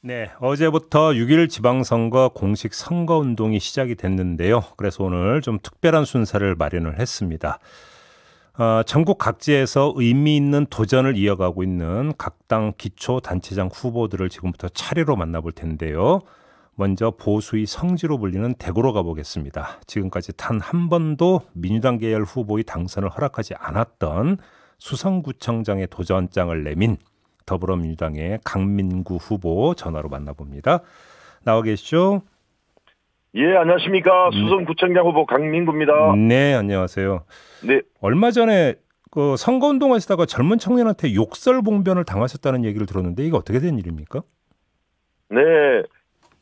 네, 어제부터 6일 지방선거 공식 선거운동이 시작이 됐는데요. 그래서 오늘 좀 특별한 순서를 마련을 했습니다. 전국 각지에서 의미 있는 도전을 이어가고 있는 각 당 기초단체장 후보들을 지금부터 차례로 만나볼 텐데요. 먼저 보수의 성지로 불리는 대구로 가보겠습니다. 지금까지 단 한 번도 민주당 계열 후보의 당선을 허락하지 않았던 수성구청장의 도전장을 내민 더불어민주당의 강민구 후보 전화로 만나봅니다. 나와 계시죠? 예, 안녕하십니까. 수성구청장 후보 강민구입니다. 네, 안녕하세요. 네. 얼마 전에 그 선거운동 하시다가 젊은 청년한테 욕설봉변을 당하셨다는 얘기를 들었는데 이게 어떻게 된 일입니까? 네.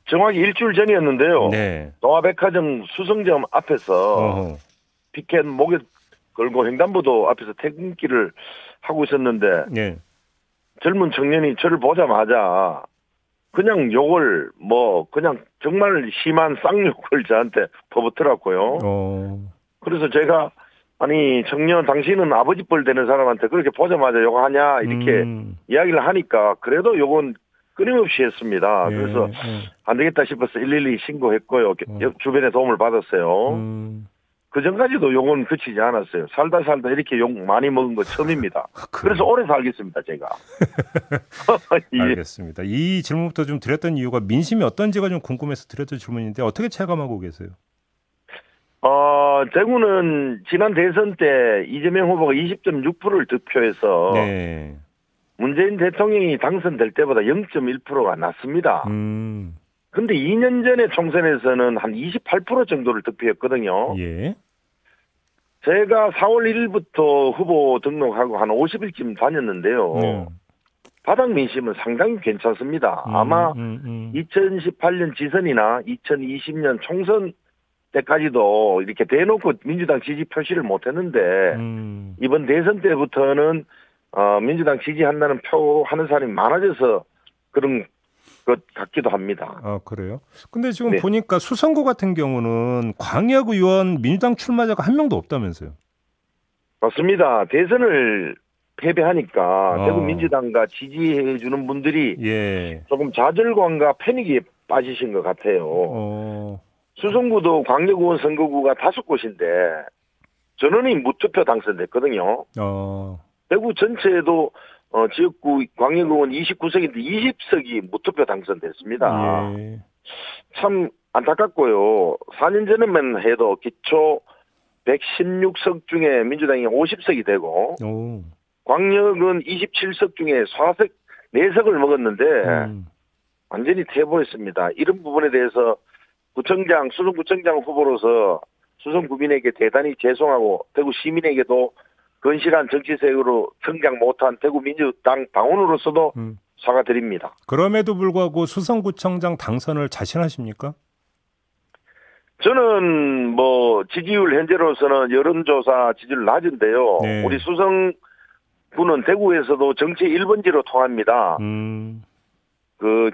정확히 일주일 전이었는데요. 네. 동아백화점 수성점 앞에서 피켓 목에 걸고 횡단보도 앞에서 퇴근길을 하고 있었는데 네. 젊은 청년이 저를 보자마자 그냥 욕을 그냥 정말 심한 쌍욕을 저한테 퍼붓더라고요. 그래서 제가 아니 청년 당신은 아버지 뻘 되는 사람한테 그렇게 보자마자 욕하냐 이렇게 이야기를 하니까 그래도 욕은 끊임없이 했습니다. 그래서 안 되겠다 싶어서 112 신고했고요. 주변에 도움을 받았어요. 그 전까지도 욕은 그치지 않았어요. 살다 이렇게 욕 많이 먹은 거 처음입니다. 그래서 오래 살겠습니다, 제가. 예. 알겠습니다. 이 질문부터 좀 드렸던 이유가 민심이 어떤지가 좀 궁금해서 드렸던 질문인데 어떻게 체감하고 계세요? 대구는 지난 대선 때 이재명 후보가 20.6%를 득표해서 네. 문재인 대통령이 당선될 때보다 0.1%가 낮습니다. 근데 2년 전에 총선에서는 한 28% 정도를 득표했거든요. 예. 제가 4월 1일부터 후보 등록하고 한 50일쯤 다녔는데요. 바닥 민심은 상당히 괜찮습니다. 아마 2018년 지선이나 2020년 총선 때까지도 이렇게 대놓고 민주당 지지 표시를 못했는데 이번 대선 때부터는 민주당 지지한다는 표하는 사람이 많아져서 그런 것 같기도 합니다. 아, 그래요? 근데 지금 보니까 수성구 같은 경우는 광역 의원 민주당 출마자가 한 명도 없다면서요? 맞습니다. 대선을 패배하니까 대구 민주당과 지지해 주는 분들이 조금 좌절감과 패닉에 빠지신 것 같아요. 수성구도 광역의원 선거구가 5곳인데 전원이 무투표 당선됐거든요. 대구 전체에도 지역구 광역의원 29석인데 20석이 무투표 당선됐습니다. 참 안타깝고요. 4년 전에만 해도 기초 116석 중에 민주당이 50석이 되고 광역은 27석 중에 4석을 먹었는데 완전히 퇴보했습니다. 이런 부분에 대해서 수성구청장 후보로서 수성구민에게 대단히 죄송하고 대구 시민에게도 건실한 정치색으로 성장 못한 대구 민주당 당원으로서도 사과드립니다. 그럼에도 불구하고 수성구청장 당선을 자신하십니까? 저는 지지율 현재로서는 여론조사 지지율 낮은데요. 우리 수성구는 대구에서도 정치 1번지로 통합니다.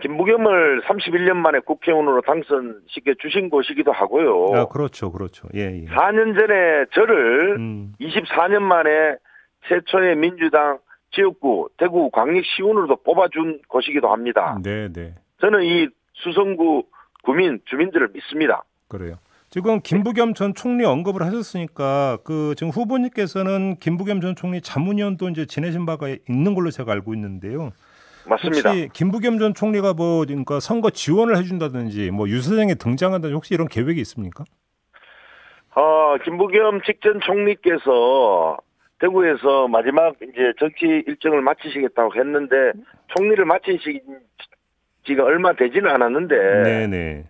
김부겸을 31년 만에 국회의원으로 당선시켜 주신 곳이기도 하고요. 아, 그렇죠. 예. 4년 전에 저를 24년 만에 최초의 민주당 지역구 대구 광역시의원으로도 뽑아준 곳이기도 합니다. 네. 저는 이 수성구 주민들을 믿습니다. 그래요. 지금 김부겸 전 총리 언급을 하셨으니까 지금 후보님께서는 김부겸 전 총리 자문위원도 이제 지내신 바가 있는 걸로 제가 알고 있는데요. 맞습니다. 혹시 김부겸 전 총리가 그러니까 선거 지원을 해준다든지 유세장에 등장한다든지 혹시 이런 계획이 있습니까? 김부겸 직전 총리께서 대구에서 마지막 이제 정치 일정을 마치시겠다고 했는데 총리를 마친 지가 얼마 되지는 않았는데 네네.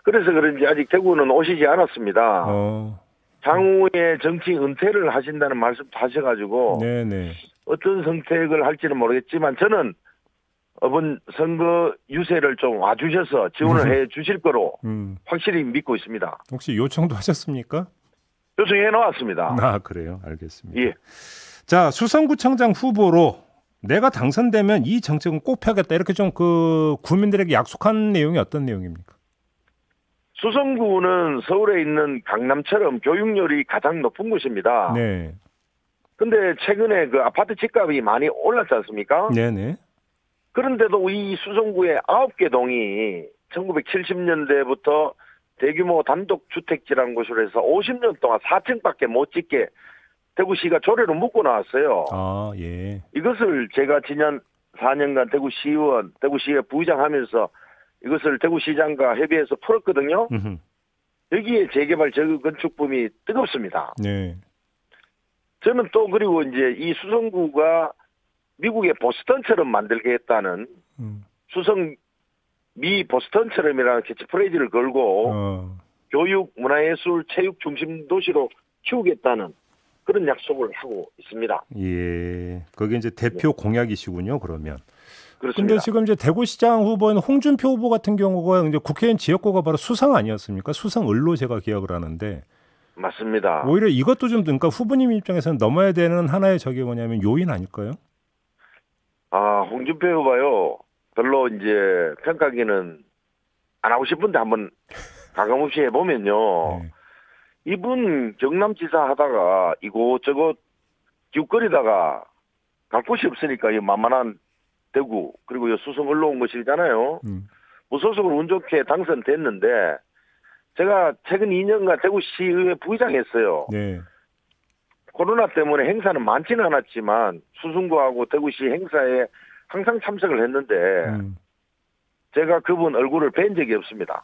그래서 그런지 아직 대구는 오시지 않았습니다. 향후에 정치 은퇴를 하신다는 말씀도 하셔가지고 네네. 어떤 선택을 할지는 모르겠지만 저는 이번 선거 유세를 좀 와주셔서 지원을 해 주실 거로 확실히 믿고 있습니다. 혹시 요청도 하셨습니까? 요청해 놓았습니다. 아, 그래요? 알겠습니다. 예. 자, 수성구청장 후보로 내가 당선되면 이 정책은 꼭 펴겠다 이렇게 좀 구민들에게 약속한 내용이 어떤 내용입니까? 수성구는 서울에 있는 강남처럼 교육열이 가장 높은 곳입니다. 네. 근데 최근에 아파트 집값이 많이 올랐지 않습니까? 네네. 그런데도 이 수성구의 9개 동이 1970년대부터 대규모 단독주택지라는 곳으로 해서 50년 동안 4층밖에 못 짓게 대구시가 조례로 묶고 나왔어요. 아, 예. 이것을 제가 지난 4년간 대구시의원, 대구시의 부의장 하면서 이것을 대구시장과 협의해서 풀었거든요. 여기에 재개발 재건축붐이 뜨겁습니다. 네. 저는 또 그리고 이제 이 수성구가 미국의 보스턴처럼 만들겠다는 수성 미 보스턴처럼이라는 캐치프레이즈를 걸고 교육, 문화예술, 체육 중심 도시로 키우겠다는 그런 약속을 하고 있습니다. 예. 그게 이제 대표 공약이시군요, 그러면. 그렇습니다. 근데 지금 이제 대구시장 후보인 홍준표 후보 같은 경우가 이제 국회의원 지역구가 바로 수성 아니었습니까? 수성을로 제가 기억을 하는데. 맞습니다. 오히려 이것도 좀 그러니까 후보님 입장에서는 넘어야 되는 하나의 저게 뭐냐면 요인 아닐까요? 아, 홍준표 후보요. 별로 이제 평가기는 안 하고 싶은데 한번 가감없이 해보면요. 네. 이분 경남지사 하다가 이곳저곳 기웃거리다가 갈 곳이 없으니까 이 만만한 대구 그리고 수성 올라온 것이잖아요. 무소속으로 운 좋게 당선됐는데 제가 최근 2년간 대구시의회 부의장 했어요. 네. 코로나 때문에 행사는 많지는 않았지만 수성구하고 대구시 행사에 항상 참석을 했는데 제가 그분 얼굴을 뵌 적이 없습니다.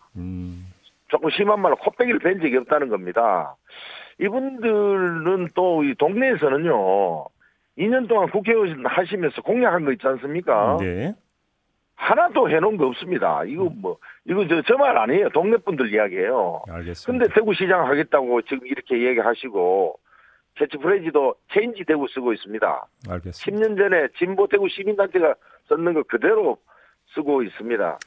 조금 심한 말로 코빼기를 뵌 적이 없다는 겁니다. 이분들은 또 이 동네에서는요. 2년 동안 국회의원 하시면서 공약한 거 있지 않습니까? 네. 하나도 해놓은 거 없습니다. 이거 저 말 아니에요. 동네 분들 이야기예요. 알겠습니다. 근데 대구시장 하겠다고 지금 이렇게 얘기하시고 캐치프레이즈도 체인지 대구 쓰고 있습니다. 알겠습니다. 10년 전에 진보 대구 시민단체가 썼는 거 그대로 쓰고 있습니다.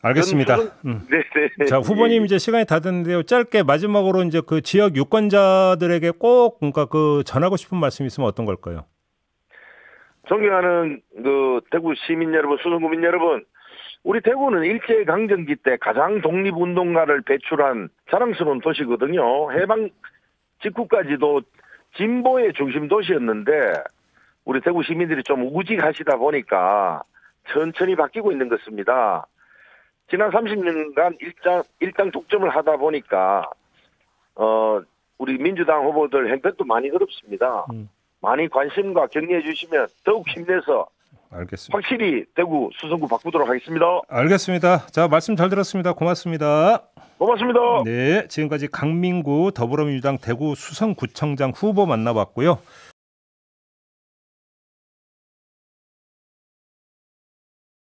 알겠습니다. 네네. 자, 후보님 이제 시간이 다 됐는데요. 짧게 마지막으로 이제 그 지역 유권자들에게 꼭 그러니까 그 전하고 싶은 말씀 있으면 어떤 걸까요? 존경하는 그 대구 시민 여러분, 수성구민 여러분, 우리 대구는 일제강점기 때 가장 독립운동가를 배출한 자랑스러운 도시거든요. 해방 직후까지도 진보의 중심 도시였는데 우리 대구 시민들이 좀 우직하시다 보니까 천천히 바뀌고 있는 것입니다. 지난 30년간 일당 독점을 하다 보니까 우리 민주당 후보들 행패도 많이 어렵습니다. 많이 관심과 격려해 주시면 더욱 힘내서 알겠습니다. 확실히 대구 수성구 바꾸도록 하겠습니다. 알겠습니다. 자, 말씀 잘 들었습니다. 고맙습니다. 고맙습니다. 네, 지금까지 강민구 더불어민주당 대구 수성구청장 후보 만나봤고요.